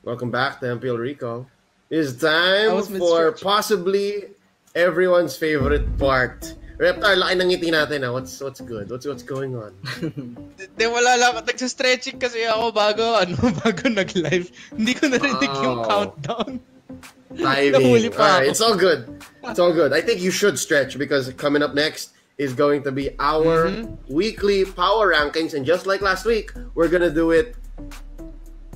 Welcome back to MPL Rico. It's I time was for mid-stretch. possibly everyone's favorite part. Reptar, laki ng ngiti natin ah. What's good? What's going on? Di wala lang. Nagsa-stretching kasi ako bago nag-live. Hindi ko narinig yung Oh, countdown. Nahuli timing. All pa right, ako. it's all good. It's all good. I think you should stretch because coming up next is going to be our weekly power rankings, and just like last week, we're gonna do it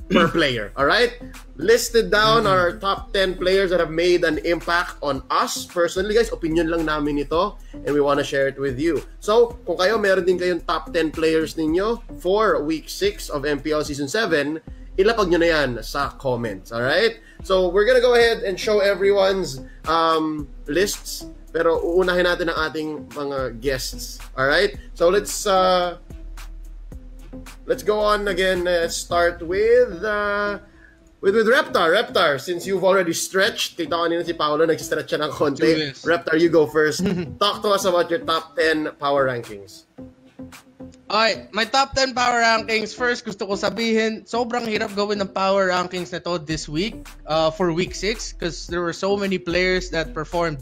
per player. All right, listed down are our top 10 players that have made an impact on us personally, guys. Opinion lang namin ito, and we want to share it with you. So, kung kayo meron din kayong top 10 players ninyo for week 6 of MPL season 7, ilapag nyo na yan sa comments. All right? So, we're gonna go ahead and show everyone's lists, pero uunahin natin ang ating mga guests. All right? So, let's go on again. Start with Reptar. Reptar, since you've already stretched, kita kanina si Paolo nag-stretch siya ng konti. Reptar, you go first. Talk to us about your top 10 power rankings. Okay, my top 10 power rankings. First, gusto ko sabihin, sobrang hirap gawin ng power rankings na to this week for week 6 because there were so many players that performed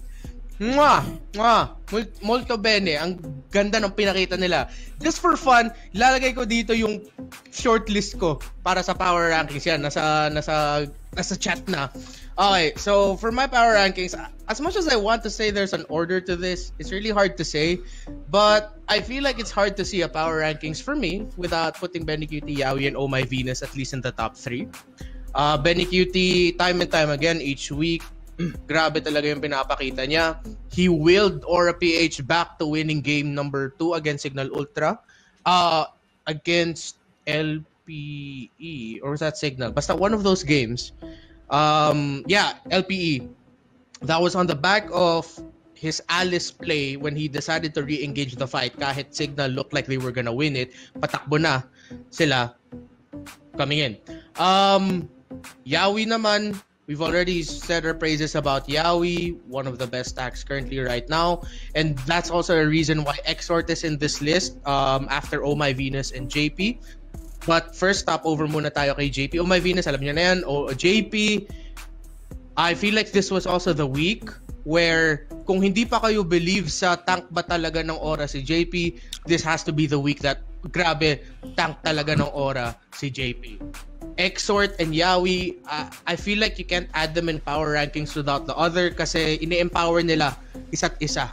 molto bene. Ang ganda ng pinakita nila. Just for fun, lalagay ko dito yung shortlist ko para sa power rankings. Yan, nasa chat na. Okay, so for my power rankings, as much as I want to say there's an order to this, it's really hard to say. But I feel like it's hard to see a power rankings for me without putting Benny Cutie, Yawi, and Oh My Venus at least in the top 3. Benny Cutie, time and time again, each week, grabe talaga yung pinapakita niya. He willed Aura PH back to winning game number 2 against Signal Ultra. Against LPE, or was that Signal? Basta one of those games. LPE. That was on the back of his Alice play when he decided to re-engage the fight. Kahit Signal looked like they were gonna win it, patakbo na sila coming in. Yawi naman, we've already said our praises about Yawi, one of the best stacks currently right now. And that's also a reason why Exort is in this list after Oh My Venus and JP. But first, stop over muna tayo kay JP. Oh My Venus, alam niyo na yan. JP, I feel like this was also the week where kung hindi pa kayo believe sa tank ba talaga ng Aura si JP, this has to be the week that grabe, tank talaga ng Aura si JP. Exort and Yawi, I feel like you can't add them in power rankings without the other kasi ini-empower nila isa't isa.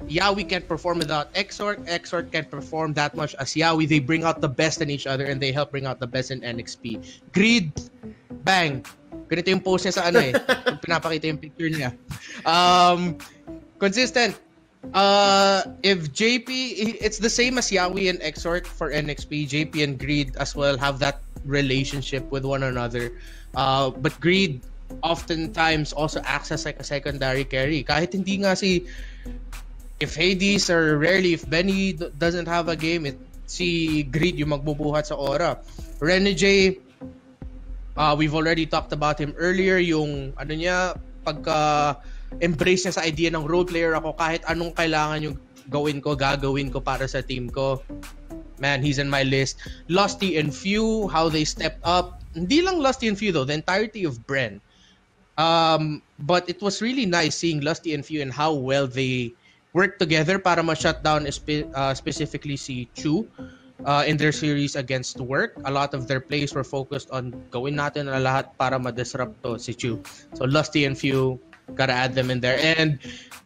Yawi can't perform without Exort. Exort can't perform that much as Yawi. They bring out the best in each other and they help bring out the best in NXP. Greed, bang. Ganito yung post niya sa pinapakita yung picture niya. Consistent. If JP, it's the same as Yawi and Exort for NXP. JP and Greed as well have that relationship with one another. But Greed oftentimes also acts as like a secondary carry. Kahit hindi nga if Hades or rarely if Benny doesn't have a game, si Greed yung magbubuhat sa Aura. Renegade, we've already talked about him earlier, yung pagka-embrace niya sa idea ng role player ako, kahit anong kailangan yung gagawin ko para sa team ko. Man, he's in my list. Lusty and Few, how they stepped up. Hindi lang Lusty and Few though, the entirety of Bren. But it was really nice seeing Lusty and Few and how well they worked together para ma-shut down specifically si Chu. In their series against Work, a lot of their plays were focused on gawin natin na lahat para ma-disrupt to si Chu. So Lusty and Few, gotta add them in there. And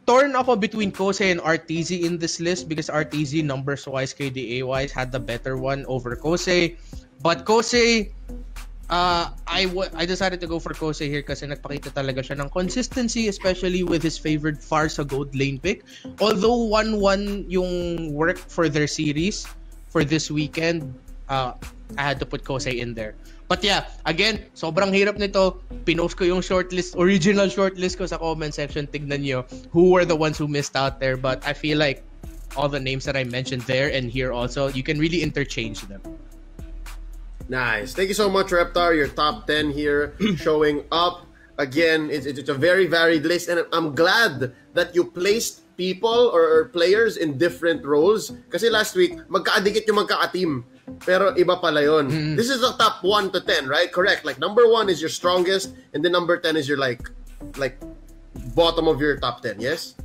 torn ako between Kose and RTZ in this list because RTZ numbers-wise, KDA-wise, had the better one over Kose. But Kose, I decided to go for Kose here kasi nagpakita talaga siya ng consistency, especially with his favored Farsa Gold lane pick. Although 1-1 yung Work for their series, for this weekend, I had to put Kose in there. But yeah, again, sobrang hirap nito. Pinost ko yung original shortlist ko sa comment section. Tignan nyo who were the ones who missed out there. But I feel like all the names that I mentioned there and here also, you can really interchange them. Nice. Thank you so much, Reptar. Your top 10 here showing up. Again, it's a very varied list. And I'm glad that you placed people or players in different roles. Kasi last week, magkaadikit yung magka-team. pero iba pala yun. This is the top 1 to 10, right? Correct. Like number 1 is your strongest, and then number 10 is your like bottom of your top 10. Yes.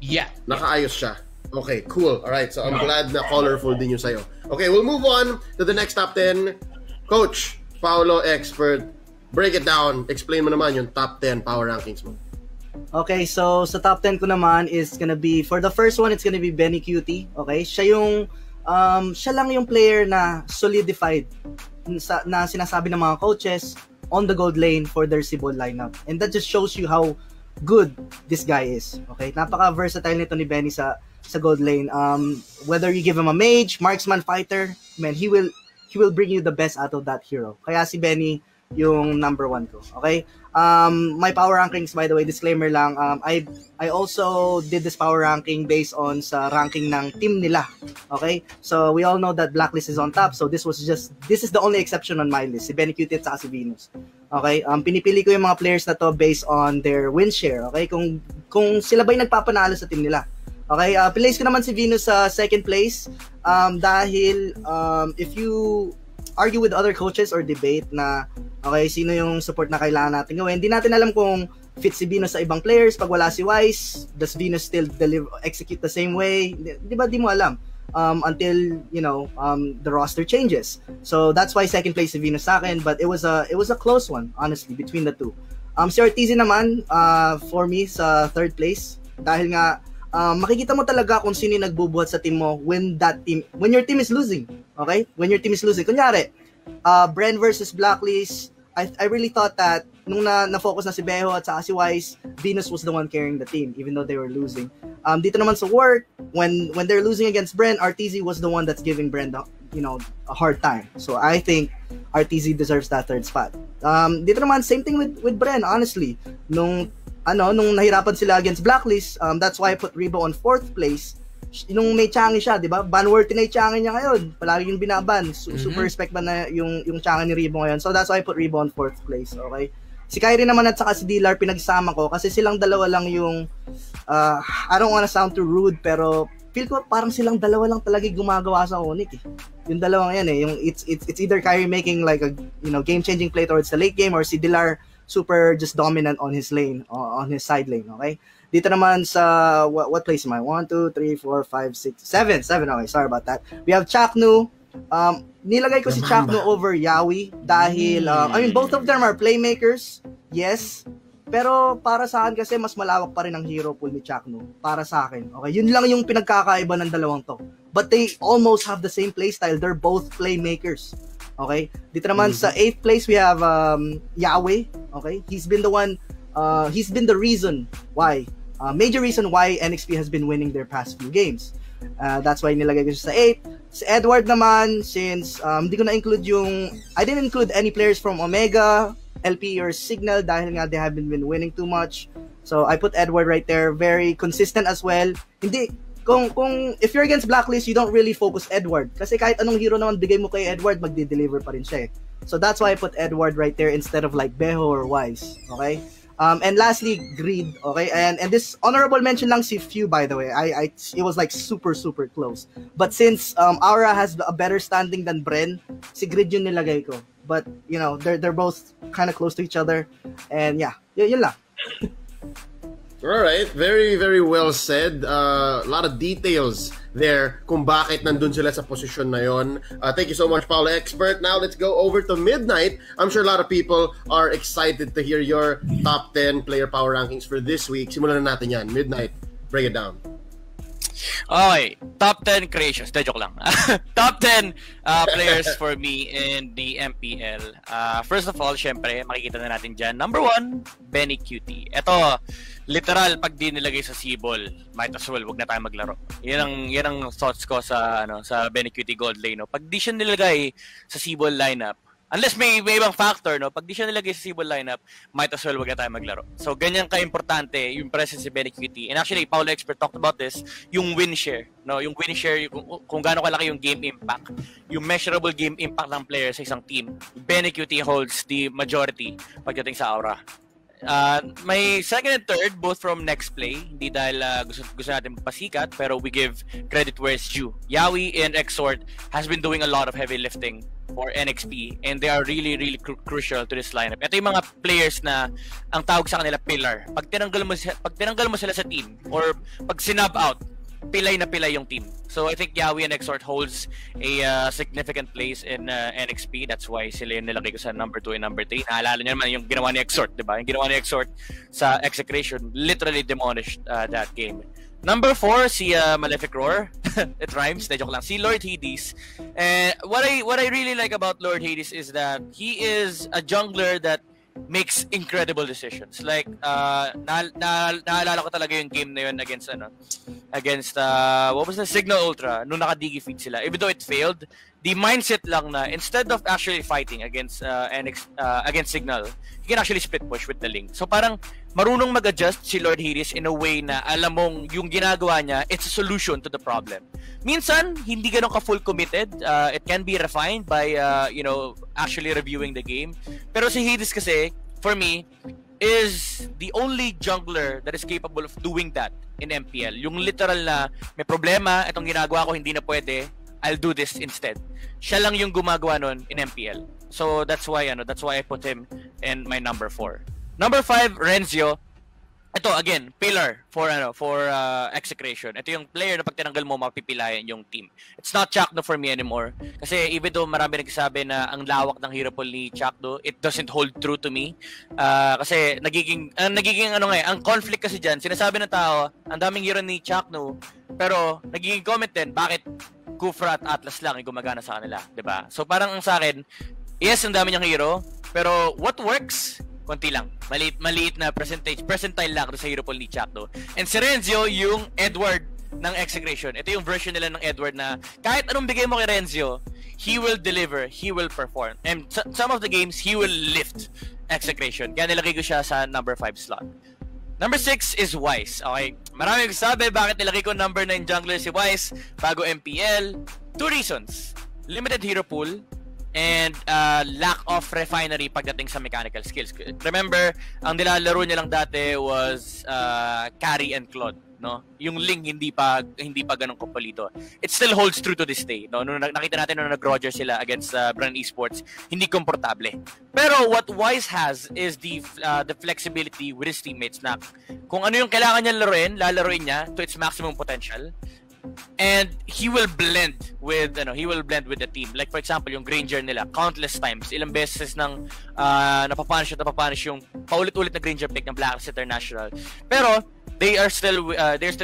Yeah. Nakaayos siya. Okay, cool. All right, so I'm glad na colorful din yung sayo. Okay, we'll move on to the next top 10. Coach Paolo, expert, break it down. Explain mo naman yung top 10 power rankings mo. Okay, so sa top 10 ko naman is gonna be, for the first one, it's gonna be Benny Cutie. Okay, siya lang yung player na solidified na sinasabi ng mga coaches on the gold lane for their Cebu lineup. And that just shows you how good this guy is. Okay, napaka-versatile nito ni Benny sa gold lane. Whether you give him a mage, marksman, fighter, man, he will bring you the best out of that hero. Kaya si Benny yung number 1 ko. Okay? My power rankings, by the way, disclaimer lang, I also did this power ranking based on sa ranking ng team nila. Okay? So we all know that Blacklist is on top. So this is the only exception on my list. Si Benny Cutie at saka si Venus. Okay? Pinipili ko yung mga players na to based on their win share. Okay? Kung sila ba'y nagpapanalo sa team nila. Okay, place ko naman si Venus sa second place dahil if you argue with other coaches or debate na okay, sino yung support na kailangan natin gawin, hindi natin alam kung fit si Venus sa ibang players. Pag wala si Wise, does Venus still execute the same way? Di ba, di mo alam until the roster changes. So that's why second place si Venus sa akin, but it was a close one, honestly, between the two. Si Ortiz naman for me sa third place dahil nga makikita mo talaga kung sino yung nagbubuhat sa team mo when your team is losing. Okay? When your team is losing. Kunyari, Bren versus Blacklist, I really thought that nung na-focus na si Beho at saka si Wise, Venus was the one carrying the team even though they were losing. Dito naman sa work, when they're losing against Bren, RTZ was the one that's giving Bren a hard time. So I think RTZ deserves that third spot. Dito naman, same thing with Bren, honestly. Nung nahirapan sila against Blacklist, that's why I put Rebo on 4th place. Nung may Changi siya, di ba? Banworthy na yung Changi niya ngayon. Palagi yung binaban. Super respect ba na yung Changi ni Rebo ngayon. So that's why I put Rebo on 4th place. Okay? Si Kyrie naman at saka si Dilar pinagsama ko kasi silang dalawa lang yung I don't wanna sound too rude pero feel ko parang silang dalawa lang talaga gumagawa sa Onyx eh. Yung dalawang yan eh. Yung it's either Kyrie making like a game-changing play towards the late game or si Dilar super just dominant on his lane, on his side lane, okay? Dito naman sa, what place am I? 1, 2, 3, 4, 5, 6, 7. Okay, sorry about that. We have Chaknu. Nilagay ko si Chaknu over Yawi dahil, both of them are playmakers, yes. Pero para sa akin kasi mas malawak pa rin ang hero pool ni Chaknu. Para sa akin, okay? Yun lang yung pinagkakaiba ng dalawang to. But they almost have the same playstyle. They're both playmakers. Okay? Dito naman sa 8th place, we have Yahweh. Okay? He's been the reason why, major reason why NXP has been winning their past few games. That's why nilagay ko siya sa 8. Si Edward naman, since I didn't include any players from Omega, LP, or Signal dahil nga they haven't been winning too much. So I put Edward right there. Very consistent as well. If you're against Blacklist, you don't really focus Edward. Kasi kahit anong hero naman bigay mo kay Edward, magde-deliver pa rin siya eh. So that's why I put Edward right there instead of like Beho or Wise. Okay? And lastly, Greed. Okay? And this honorable mention lang si Few, by the way. It was like super, super close. But since Aura has a better standing than Bren, si Greed yung nilagay ko. But, they're both kind of close to each other. And yeah, yun lang. All right, very very well said. A lot of details there kung bakit nandun sila sa posisyon na yon. Thank you so much, Paolo Expert. Now let's go over to Midnight. I'm sure a lot of people are excited to hear your top 10 player power rankings for this week. Simulan na natin yan. Midnight, break it down. Okay, top 10 creations. Joke lang. Top 10 players for me in the MPL. First of all, syempre, makikita na natin dyan. Number 1, Benny Cutie. Ito, literal, pag di nilagay sa Sibol, might as well, wag na tayo maglaro. Yan ang thoughts ko sa Benny Cutie Gold Lane. No? Pag di siya nilagay sa Sibol lineup, unless may ibang factor, no? Pag di siya nilagay sa Sibol lineup, might as well wag na tayo maglaro. So, ganyan ka-importante yung presence si Benny Cutie. And actually, Paolo Expert talked about this, yung win share. No? Yung win share, kung gaano kalaki yung game impact, yung measurable game impact ng player sa isang team. Benny Cutie holds the majority pagdating sa Aura. My second and third, both from next play, hindi dahil gusto natin magpasikat, pero we give credit where it's due. Yawi and Exort has been doing a lot of heavy lifting for NXP, and they are really, really crucial to this lineup. Ito yung mga players na ang tawag sa kanila pillar. Pag tinanggal mo sila sa team, or pag sinub out, pilay na pilay yung team. So I think Yawi and Exort holds a significant place in NXP. That's why sila yung nilagay ko sa number 2 and number 3. Naalala nyo naman yung ginawa ni Exort, di ba? Yung ginawa ni Exort sa Execration literally demolished that game. Number 4, si Malefic Roar. It rhymes, na joke lang. Si Lord Hades. What I really like about Lord Hades is that he is a jungler that makes incredible decisions. Like naalala ko talaga yung game na yun against what was the Signal Ultra nung naka-Digi feed sila. Even though it failed, the mindset lang na instead of actually fighting against against Signal, he can actually split push with the Link. So parang marunong mag-adjust si Lord Hades in a way na alam mong yung ginagawa niya, it's a solution to the problem. Minsan, hindi ganun ka-full committed. It can be refined by, actually reviewing the game. Pero si Hades kasi, for me, is the only jungler that is capable of doing that in MPL. Yung literal na, may problema, itong ginagawa ko, hindi na pwede, I'll do this instead. Siya lang yung gumagawa nun in MPL. So that's why I put him in my number 4. Number 5, Renzio. Ito again, pillar for Execration. Ito yung player na pag tinanggal mo mapipilayan yung team. It's not Chakno for me anymore. Kasi even though marami nagsasabi na ang lawak ng hero pool ni Chakno, it doesn't hold true to me. Kasi nagiging ang conflict kasi diyan, sinasabi ng tao, ang daming hero ni Chakno, pero nagiging comment din, bakit Kufra at Atlas lang ay gumagana sa kanila, 'di ba? So parang ang sa akin, yes, ang dami niyang hero, pero what works? Konti lang. Maliit na percentile lang sa hero pool ni Chakno. And si Renzio, yung Edward ng Execration. Ito yung version nila ng Edward na kahit anong bigay mo kay Renzio, he will deliver, he will perform. And some of the games, he will lift Execration. Kaya nilagay ko siya sa number 5 slot. Number 6 is Wise. Okay? Maraming sabi bakit nilagay ko number 9 jungler si Wise bago MPL. 2 reasons. Limited hero pool and lack of refinery pagdating sa mechanical skills. Remember, ang nilalaro niya lang dati was Carry and Claude, no? Yung Ling hindi pa ganun kompleto. It still holds true to this day, no? Nung nakita natin nung nag-Roger sila against Brand Esports, hindi komportable. Pero what Wise has is the flexibility with his teammates na kung ano yung kailangan niya lalaruin niya to its maximum potential. And he will blend with the team. Like for example, yung Granger nila, countless times, ilang beses nang napapunish yung paulit-ulit na Granger pick ng Blacklist International. Pero they're still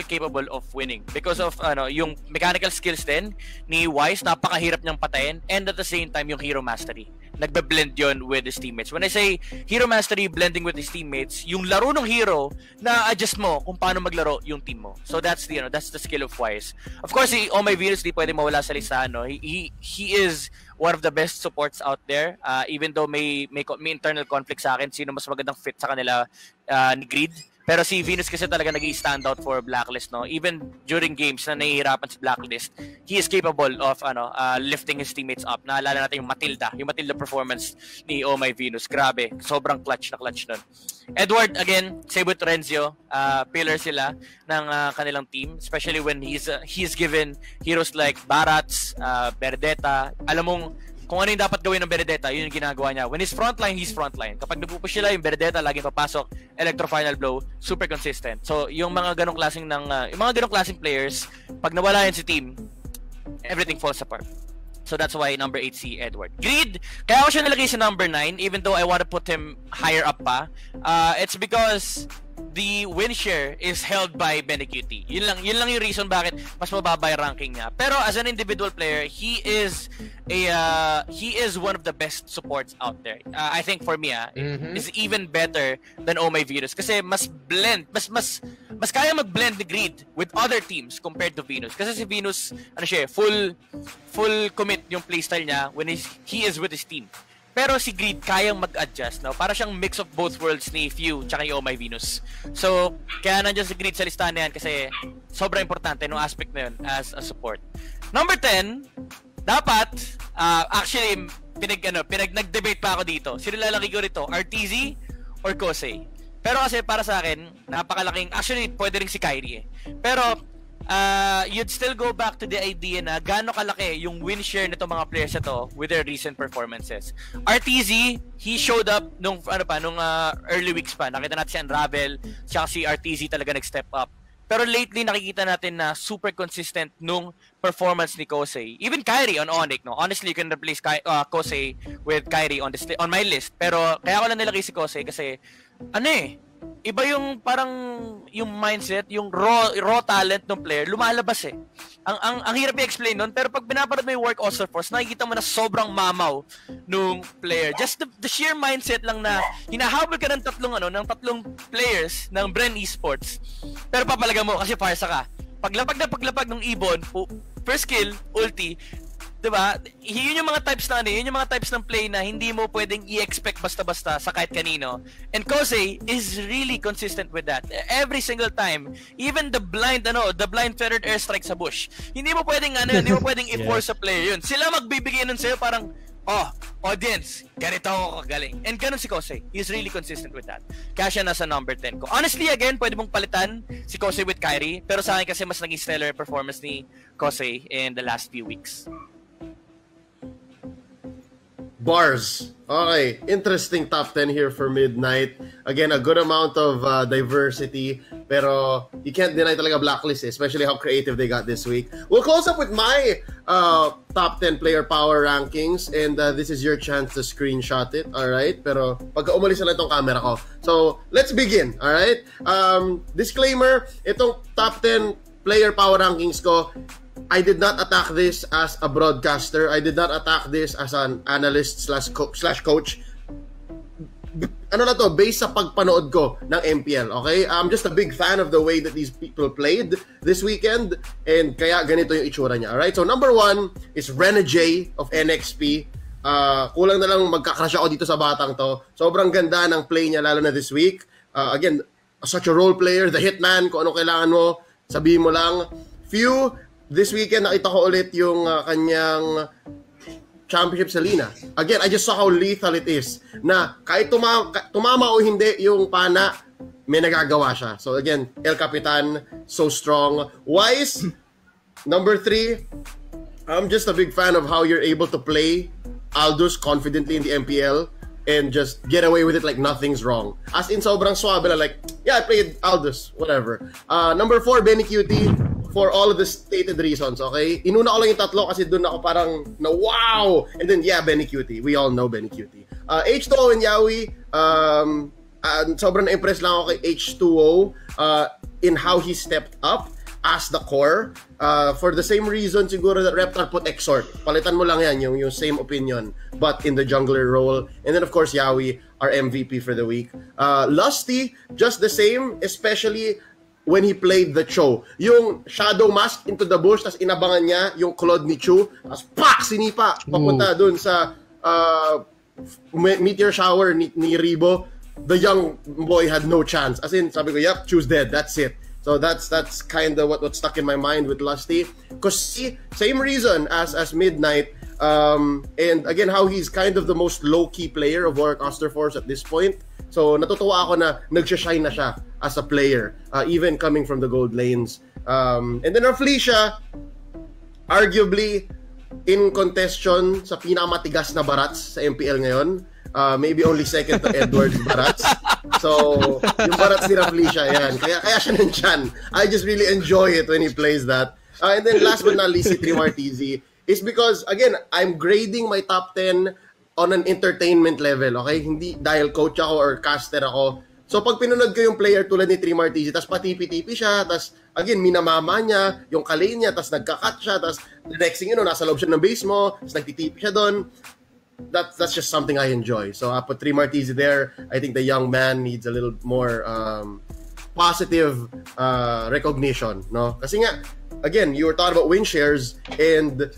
capable of winning because of yung mechanical skills din ni Wise, napakahirap niyang patayin, and at the same time yung hero mastery. Nagbe-blend yon with his teammates. When I say hero mastery blending with his teammates, yung laro ng hero na adjust mo kung paano maglaro yung team mo. So that's the skill of Wise. Of course, si Oh My Venus di pwede mawala sa listahan, no? He is one of the best supports out there. Even though may internal conflict sa akin sino mas magandang fit sa kanila ni Greed. Pero si Venus kasi talaga nag-i-stand out for Blacklist, no? Even during games na nahihirapan si Blacklist, he is capable of lifting his teammates up. Naalala natin yung Matilda performance ni Oh My Venus. Grabe, sobrang clutch nun. Edward, again, same with Renzio, pillar sila ng kanilang team, especially when he's given heroes like Barats, Berdetta. Alam mong kung ano yung dapat gawin ng Benedetta, yun yung ginagawa niya. When he's frontline, he's frontline. Kapag nagpupush sila, yung Benedetta laging papasok, electro final blow, super consistent. So, yung mga ganong klaseng players, pag nawala yan si team, everything falls apart. So that's why number 8 si Edward. Greed, kaya ako siya nilagay sa number 9 even though I want to put him higher up pa. It's because the win share is held by BeneQT. Yun lang yung reason bakit mas mababa yung ranking niya. Pero as an individual player, he is one of the best supports out there. I think for me, is even better than Oh My Venus kasi mas kaya mag-blend ni Greed with other teams compared to Venus. Kasi si Venus, full commit yung playstyle niya when he is with his team. Pero si Greed kayang mag-adjust, no? Para siyang mix of both worlds ni Few tsaka yung Oh My Venus. So, kaya nandiyan si Greed sa listahan na yan kasi sobrang importante no aspect na yun as a support. Number 10, dapat, actually, nag-debate pa ako dito. Sino lalaki ko rito? RTZ or Kosei? Pero kasi para sa akin, napakalaking, actually, pwede rin si Kyrie eh. Pero, you'd still go back to the idea na gaano kalaki yung win share nitong mga players na to with their recent performances. RTZ, he showed up nung early weeks pa. Nakita natin si Unravel, tsaka si RTZ talaga nag-step up. Pero lately, nakikita natin na super consistent nung performance ni Kosei. Even Kyrie on Onyx, no? Honestly, you can replace Kosei with Kyrie on my list. Pero kaya ko lang nilagay si Kosei kasi, iba yung parang yung mindset, yung raw talent ng player, lumalabas eh. Ang hirap i-explain nun, pero pag binaparad mo yung work Oster Force, nakikita mo na sobrang mamaw nung player. Just the sheer mindset lang na hinahabol ka ng tatlong players ng Bren Esports, pero papalaga mo kasi farsa ka. Paglapag ng Ibon, first kill, ulti, diba? Yun yung mga types ng play na hindi mo pwedeng i-expect basta-basta sa kahit kanino. And Kosei is really consistent with that. Every single time, even the blind feathered airstrike sa bush. Hindi mo pwedeng i-force sa player yun. Sila magbibigay nun sa'yo parang, audience, ganito ako kagaling. And ganun si Kosei. He's really consistent with that. Kaya siya nasa number 10 ko. Honestly, again, pwede mong palitan si Kosei with Kyrie, pero sa akin kasi mas naging stellar performance ni Kosei in the last few weeks. Bars. Okay, interesting top 10 here for Midnight. Again, a good amount of diversity, pero you can't deny talaga blacklist, especially how creative they got this week. We'll close up with my top 10 player power rankings, and this is your chance to screenshot it, alright? Pero pagka umalis na itong camera ko. So, let's begin, alright? Disclaimer, itong top 10 player power rankings ko, I did not attack this as a broadcaster. I did not attack this as an analyst slash coach. Based sa pagpanood ko ng MPL, okay? I'm just a big fan of the way that these people played this weekend, and kaya ganito yung itsura niya, alright? So, number 1 is Rena J of NXP. Kulang na lang magka-crush ako dito sa batang to. Sobrang ganda ng play niya, lalo na this week. Again, such a role player, the hitman, kung ano kailangan mo, sabihin mo lang. This weekend, nakita ko ulit yung kanyang championship sa Lina. Again, I just saw how lethal it is. Na kahit tumama o hindi yung pana, may nagagawa siya. So again, El Capitan, so strong. Wise, number 3, I'm just a big fan of how you're able to play Aldous confidently in the MPL and just get away with it like nothing's wrong. As in, sobrang swabe na, like, yeah, I played Aldous, whatever. Number 4, Benny Cutie. For all of the stated reasons, okay? Inuna ko lang yung tatlo kasi doon ako parang na wow! And then, yeah, Benny Cutie. We all know Benny Cutie. H2O and Yawi, sobrang na-impress lang ako kay H2O in how he stepped up as the core. For the same reason siguro that Reptar put Exhort. Palitan mo lang yan, yung same opinion, but in the jungler role. And then, of course, Yawi, our MVP for the week. Lusty, just the same, especially when he played the Cho. Yung shadow mask into the bush, tas inabangan niya yung Claude ni Chu, tas pak! Sinipa! Papunta dun sa meteor shower ni Ribo. The young boy had no chance. As in, sabi ko, yep, Chu's dead. That's it. So that's kind of what stuck in my mind with Lusty. Because same reason as Midnight. And again, how he's kind of the most low-key player of Warwick Osterforce at this point. So, natutuwa ako na nagsashine na siya as a player, even coming from the gold lanes. And then our Felicia, arguably in contention sa pinakamatigas na barats sa MPL ngayon. Maybe only second to Edward's barats. So, yung barats ni Felicia, yan. Kaya siya nandyan. I just really enjoy it when he plays that. And then last but not least, si Trimartizi is because, again, I'm grading my top 10 on an entertainment level, okay? Hindi dahil coach ako or caster ako. So, pag pinunod ko yung player tulad ni Trimartizi, tas patipi-tipi siya, tas, again, minamama niya, yung kalay niya, tas nagka-cut siya, tas next thing nasa loob siya ng base mo, tas nagtitipi siya doon. That's just something I enjoy. So, I put Trimartizi there. I think the young man needs a little more positive recognition, no? Kasi nga, again, you were talking about win shares, and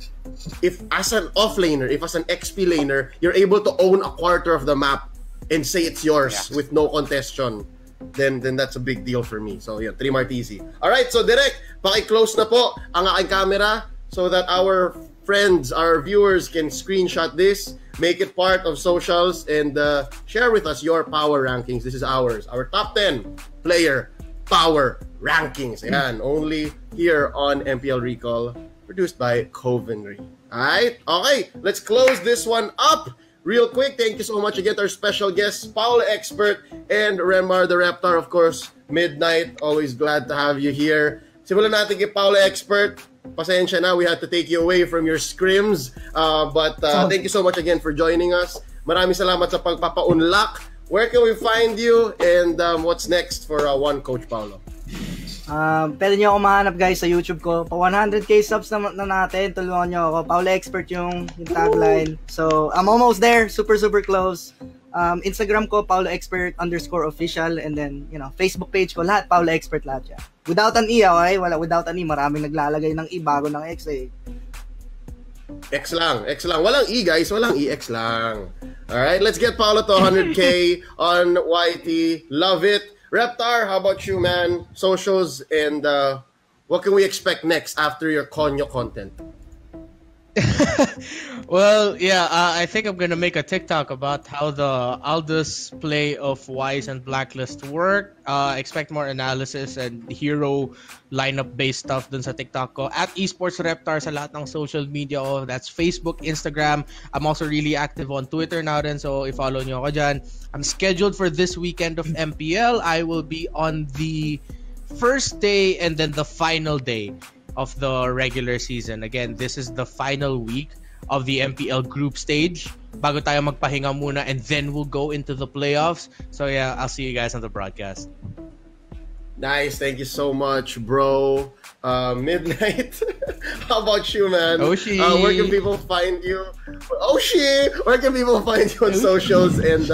if as an offlaner, if as an XP laner, you're able to own a quarter of the map and say it's yours with no contestation, then that's a big deal for me. So yeah, Trimartizi. Alright, so direct, paki-close na po ang aking camera so that our friends, our viewers can screenshot this, make it part of socials, and share with us your power rankings. This is ours. Our top 10 player power rankings. Ayan, only here on MPL Recall, produced by Covenry. Alright? Okay, let's close this one up real quick. Thank you so much again to our special guests, Paul Expert and Remar the Reptar, of course, Midnight. Always glad to have you here. Simulan natin kay Paul Expert. Pasensya na, we had to take you away from your scrims. But thank you so much again for joining us. Maraming salamat sa pagpapaunlak. Where can we find you? And what's next for One Coach Paulo? Pwede nyo ako mahanap guys sa YouTube ko. Pa 100k subs na natin. Tulungan nyo ako. Paula Expert yung tagline. So, I'm almost there. Super close. Instagram ko, Paula Expert _official. And then, Facebook page ko, lahat Paula Expert lahat yan. Without an E, okay? Without an E. Maraming naglalagay ng E bago ng X eh. X lang. Walang E, guys. Walang E, X lang. Alright, let's get Paolo to 100k on YT. Love it. Reptar, how about you, man? Socials and what can we expect next after your Konyo content? Well, yeah, I think I'm gonna make a TikTok about how the Aldous play of Wise and Blacklist work. Expect more analysis and hero lineup-based stuff dun sa TikTok ko. At Esports Reptar sa lahat ng social media ko. That's Facebook, Instagram. I'm also really active on Twitter now din, so i-follow nyo ako dyan. I'm scheduled for this weekend of MPL. I will be on the first day and then the final day of the regular season. Again, this is the final week of the MPL group stage bago tayo magpahinga muna, and then we'll go into the playoffs. So yeah, I'll see you guys on the broadcast. Nice, thank you so much, bro. Midnight, how about you, man? Oshi, where can people find you? Oshi, where can people find you on socials? And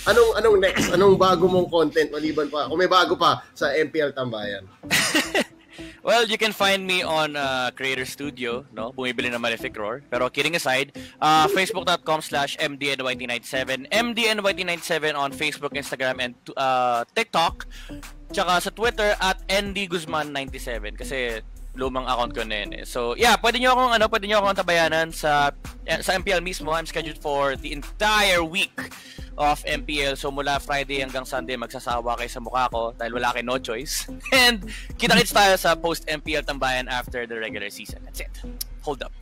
anong next? Anong bago mong content maliban pa? Kung may bago pa sa MPL Tambayan. Well, you can find me on Creator Studio, no? Bumibili ng Malefic Roar. Pero kidding aside, facebook.com/MDNYT97, MDNYT97 on Facebook, Instagram, and TikTok. Tsaka sa Twitter at ndguzman97 kasi lumang account ko na yun eh. So, yeah, pwede nyo akong tabayanan sa MPL mismo. I'm scheduled for the entire week of MPL. So, mula Friday hanggang Sunday, magsasawa kayo sa mukha ko dahil wala kayo no choice. And kita-kits tayo sa post-MPL tambayan after the regular season. That's it. Hold up.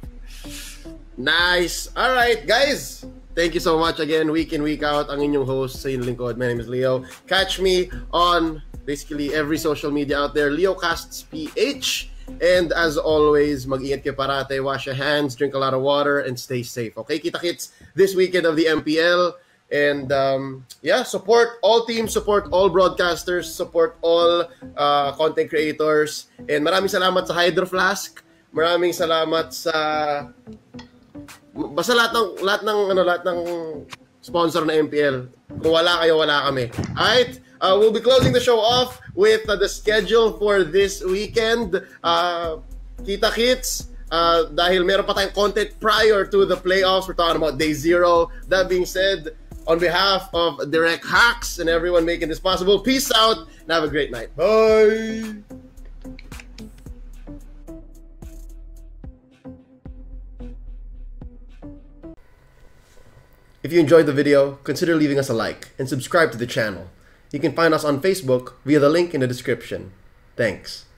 Nice. All right, guys. Thank you so much again. Week in, week out, ang inyong host sa inyong lingkod. My name is Leo. Catch me on basically every social media out there. LeoCastsPH. And as always, mag-ingat kayo parate. Wash your hands, drink a lot of water, and stay safe. Okay, kita-kits this weekend of the MPL. And yeah, support all teams, support all broadcasters, support all content creators. And maraming salamat sa Hydro Flask. Maraming salamat sa basta lahat ng sponsor na MPL. Kung wala kayo, wala kami. Alright? We'll be closing the show off with the schedule for this weekend. Kita-kits. Dahil meron pa tayong content prior to the playoffs. We're talking about day 0. That being said, on behalf of Direct Hacks and everyone making this possible, peace out and have a great night. Bye! If you enjoyed the video, consider leaving us a like and subscribe to the channel. You can find us on Facebook via the link in the description. Thanks.